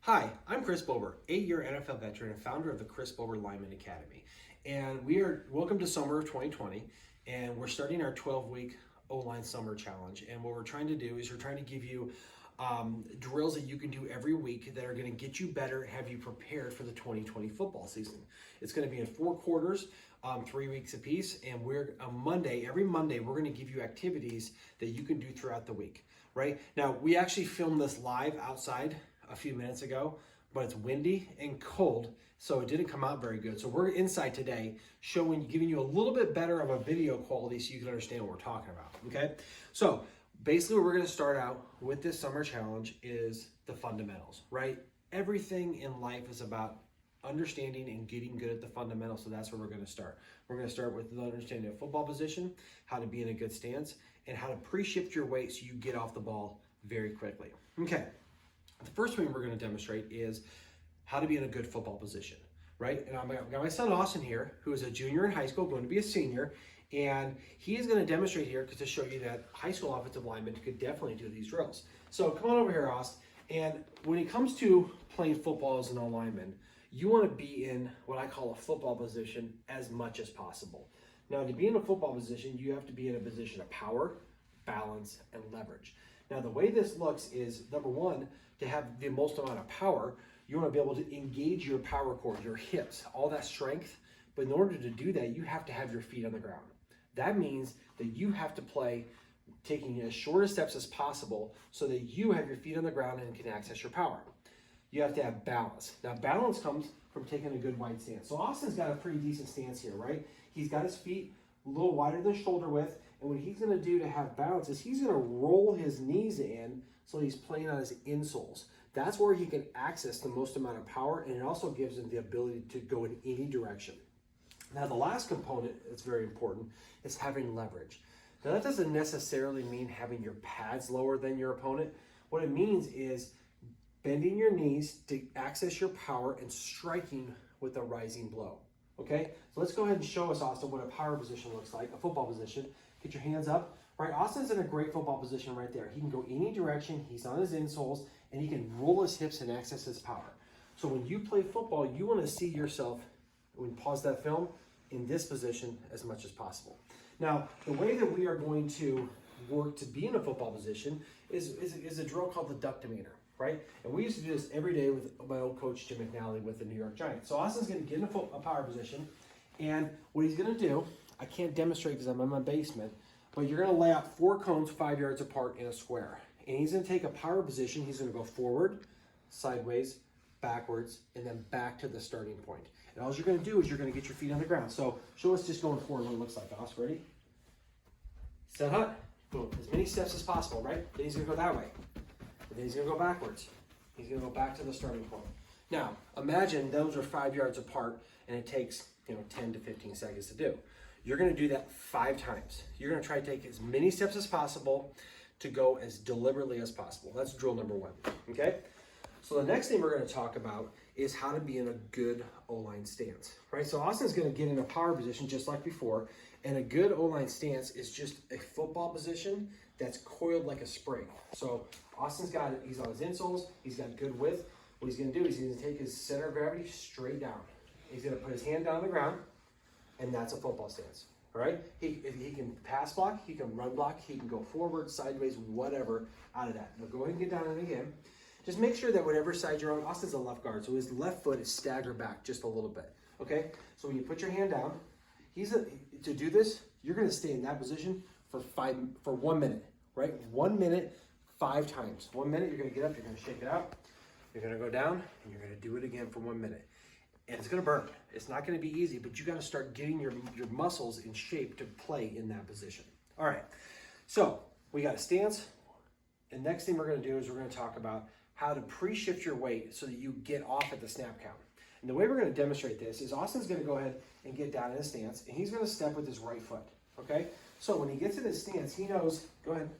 Hi, I'm Chris Bober, 8-year NFL veteran and founder of the Chris Bober Lineman Academy. And we are welcome to summer of 2020, and we're starting our 12-week O-line summer challenge. And what we're trying to do is we're trying to give you drills that you can do every week that are going to get you better, have you prepared for the 2020 football season. It's going to be in 4 quarters, 3 weeks apiece, and every Monday, we're going to give you activities that you can do throughout the week, right? Now, we actually filmed this live outside a few minutes ago, but it's windy and cold, so it didn't come out very good. So we're inside today giving you a little bit better of a video quality so you can understand what we're talking about, okay? So basically what we're gonna start out with this summer challenge is the fundamentals, right? Everything in life is about understanding and getting good at the fundamentals, so that's where we're gonna start. We're gonna start with the understanding of football position, how to be in a good stance, and how to pre-shift your weight so you get off the ball very quickly. Okay. The first thing we're going to demonstrate is how to be in a good football position, right? And I've got my son Austin here, who is a junior in high school, going to be a senior, and he is going to demonstrate here to show you that high school offensive linemen could definitely do these drills. So come on over here, Austin. And when it comes to playing football as an O-lineman, you want to be in what I call a football position as much as possible. Now, to be in a football position, you have to be in a position of power, balance, and leverage. Now, the way this looks is, number one, to have the most amount of power, you want to be able to engage your power core, your hips, all that strength. But in order to do that, you have to have your feet on the ground. That means that you have to play taking as short of steps as possible so that you have your feet on the ground and can access your power. You have to have balance. Now, balance comes from taking a good wide stance. So Austin's got a pretty decent stance here, right? He's got his feet a little wider than shoulder width. And what he's going to do to have balance is he's going to roll his knees in so he's playing on his insoles. That's where he can access the most amount of power, and it also gives him the ability to go in any direction. Now, the last component that's very important is having leverage. Now, that doesn't necessarily mean having your pads lower than your opponent. What it means is bending your knees to access your power and striking with a rising blow. Okay, so let's go ahead and show us, Austin, what a power position looks like, a football position. Get your hands up. Right, Austin's in a great football position right there. He can go any direction, he's on his insoles, and he can roll his hips and access his power. So when you play football, you want to see yourself, when you pause that film, in this position as much as possible. Now, the way that we are going to work to be in a football position is a drill called the duck demeanor, right? And we used to do this every day with my old coach, Jim McNally, with the New York Giants. So Austin's going to get in a power position, and what he's going to do, I can't demonstrate because I'm in my basement, but you're going to lay out 4 cones 5 yards apart in a square. And he's going to take a power position. He's going to go forward, sideways, backwards, and then back to the starting point. And all you're going to do is you're going to get your feet on the ground. So show us just going forward what it looks like. Austin, ready? Set hut. Boom. As many steps as possible, right? Then he's going to go that way. And then he's going to go backwards. He's going to go back to the starting point. Now, imagine those are 5 yards apart, and it takes 10 to 15 seconds to do. You're going to do that 5 times. You're going to try to take as many steps as possible to go as deliberately as possible. That's drill number 1, okay? So the next thing we're going to talk about is how to be in a good O-line stance, right? So Austin's going to get in a power position just like before, and a good O-line stance is just a football position that's coiled like a spring. So Austin's he's on his insoles, he's got good width. What he's going to do is he's going to take his center of gravity straight down. He's going to put his hand down on the ground, and that's a football stance, all right? He can pass block, he can run block, he can go forward, sideways, whatever out of that. Now go ahead and get down it again. Just make sure that whatever side you're on, Austin's a left guard, so his left foot is staggered back just a little bit, okay? So when you put your hand down, to do this, you're gonna stay in that position for 1 minute, right? 1 minute, 5 times. 1 minute, you're gonna get up, you're gonna shake it out, you're gonna go down, and you're gonna do it again for 1 minute. And it's going to burn. It's not going to be easy, but you got to start getting your muscles in shape to play in that position. All right, so we got a stance. And next thing we're going to do is we're going to talk about how to pre-shift your weight so that you get off at the snap count. And the way we're going to demonstrate this is Austin's going to go ahead and get down in a stance, and he's going to step with his right foot, okay? So when he gets in his stance, he knows, go ahead,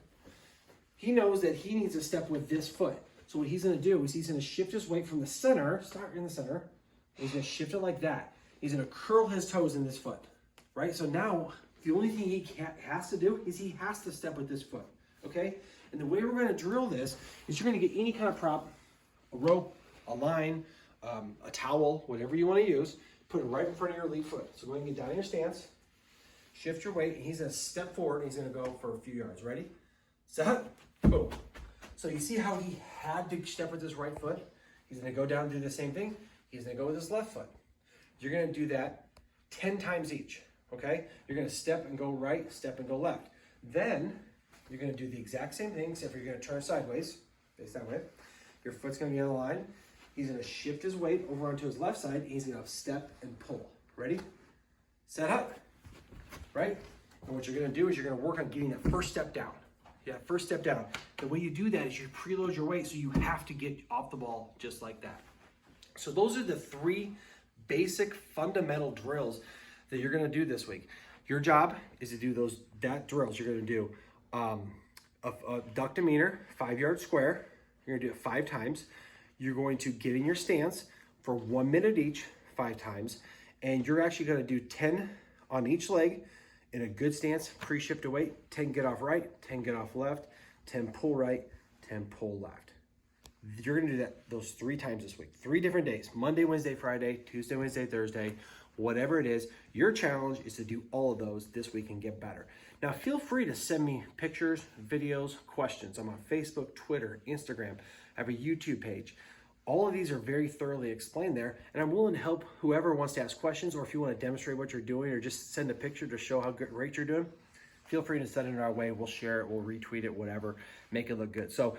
he knows that he needs to step with this foot. So what he's going to do is he's going to shift his weight from the center, start in the center, he's going to shift it like that. He's going to curl his toes in this foot, right? So now, the only thing he has to do is he has to step with this foot, okay? And the way we're going to drill this is you're going to get any kind of prop, a rope, a line, a towel, whatever you want to use. Put it right in front of your lead foot. So go ahead and get down in your stance. Shift your weight. He's going to step forward. And he's going to go for a few yards. Ready? Set. Boom. So you see how he had to step with his right foot? He's going to go down and do the same thing. He's going to go with his left foot. You're going to do that 10 times each. Okay? You're going to step and go right, step and go left. Then you're going to do the exact same thing, except for you're going to turn sideways. Face that way. Your foot's going to be on the line. He's going to shift his weight over onto his left side. He's going to step and pull. Ready? Set up. Right? And what you're going to do is you're going to work on getting that first step down. Yeah, first step down. The way you do that is you preload your weight, so you have to get off the ball just like that. So those are the 3 basic fundamental drills that you're going to do this week. Your job is to do that drills. You're going to do a duck demeanor, 5-yard square. You're going to do it 5 times. You're going to get in your stance for 1 minute each, 5 times. And you're actually going to do 10 on each leg in a good stance, pre-shift to weight. 10 get off right, 10 get off left, 10 pull right, 10 pull left. You're going to do those 3 times this week. 3 different days: Monday, Wednesday, Friday, Tuesday, Wednesday, Thursday. Whatever it is, your challenge is to do all of those this week and get better. Now, feel free to send me pictures, videos, questions. I'm on Facebook, Twitter, Instagram. I have a YouTube page. All of these are very thoroughly explained there, and I'm willing to help whoever wants to ask questions, or if you want to demonstrate what you're doing or just send a picture to show how great you're doing, feel free to send it our way. We'll share it, we'll retweet it, whatever, make it look good. So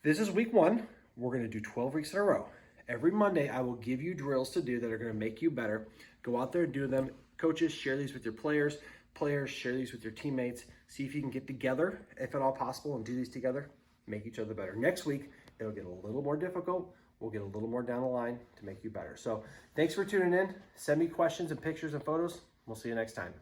this is week 1. We're going to do 12 weeks in a row. Every Monday, I will give you drills to do that are going to make you better. Go out there and do them. Coaches, share these with your players. Players, share these with your teammates. See if you can get together, if at all possible, and do these together. Make each other better. Next week, it'll get a little more difficult. We'll get a little more down the line to make you better. So thanks for tuning in. Send me questions and pictures and photos. We'll see you next time.